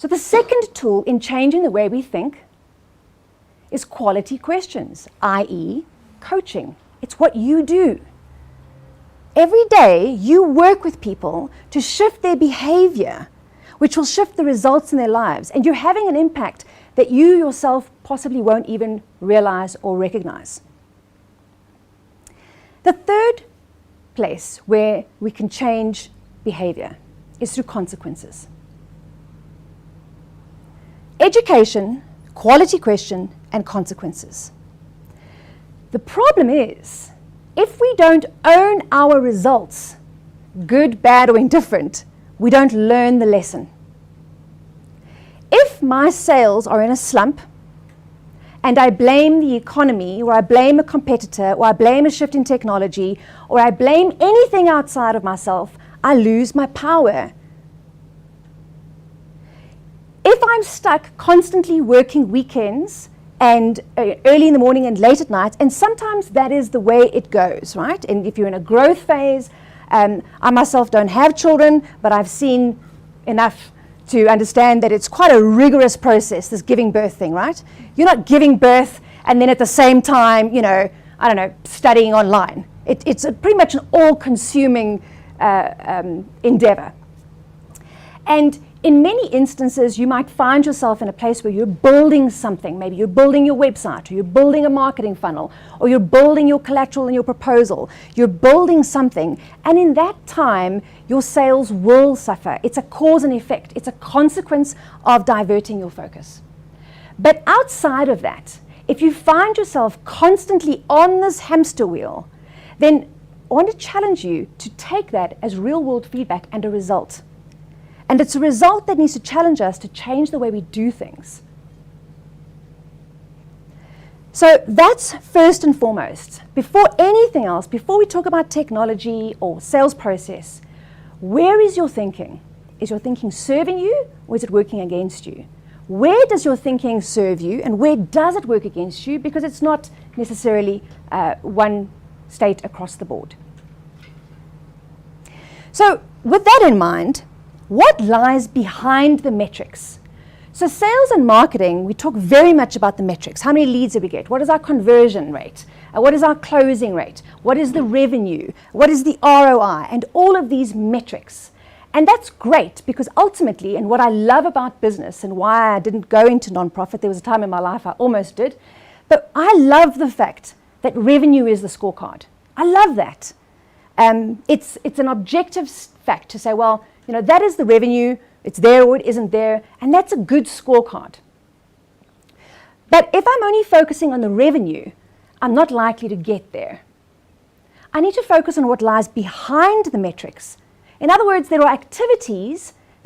So the second tool in changing the way we think is quality questions, i.e. coaching. It's what you do. Every day you work with people to shift their behavior, which will shift the results in their lives, and you're having an impact that you yourself possibly won't even realize or recognize. The third place where we can change behavior is through consequences. Education, quality question, and consequences. The problem is, if we don't own our results, good, bad, or indifferent, we don't learn the lesson. If my sales are in a slump, and I blame the economy, or I blame a competitor, or I blame a shift in technology, or I blame anything outside of myself, I lose my power. If I'm stuck constantly working weekends and early in the morning and late at night, and sometimes that is the way it goes, right? And if you're in a growth phase, I myself don't have children, but I've seen enough to understand that it's quite a rigorous process, this giving birth thing, right? You're not giving birth and then at the same time, studying online. It's pretty much an all-consuming endeavor. And in many instances, you might find yourself in a place where you're building something. Maybe you're building your website, or you're building a marketing funnel, or you're building your collateral and your proposal. You're building something, and in that time, your sales will suffer. It's a cause and effect. It's a consequence of diverting your focus. But outside of that, if you find yourself constantly on this hamster wheel, then I want to challenge you to take that as real-world feedback and a result. And it's a result that needs to challenge us to change the way we do things. So that's first and foremost. Before anything else, before we talk about technology or sales process, where is your thinking? Is your thinking serving you, or is it working against you? Where does your thinking serve you, and where does it work against you? Because it's not necessarily one state across the board. So with that in mind, what lies behind the metrics? So sales and marketing, we talk very much about the metrics. How many leads do we get? What is our conversion rate? What is our closing rate? What is the revenue? What is the ROI? And all of these metrics. And that's great, because ultimately, and what I love about business and why I didn't go into nonprofit, there was a time in my life I almost did, but I love the fact that revenue is the scorecard. I love that. It's an objective fact to say, well, that is the revenue, it's there or it isn't there, and that's a good scorecard. But if I'm only focusing on the revenue, I'm not likely to get there. I need to focus on what lies behind the metrics. In other words, there are activities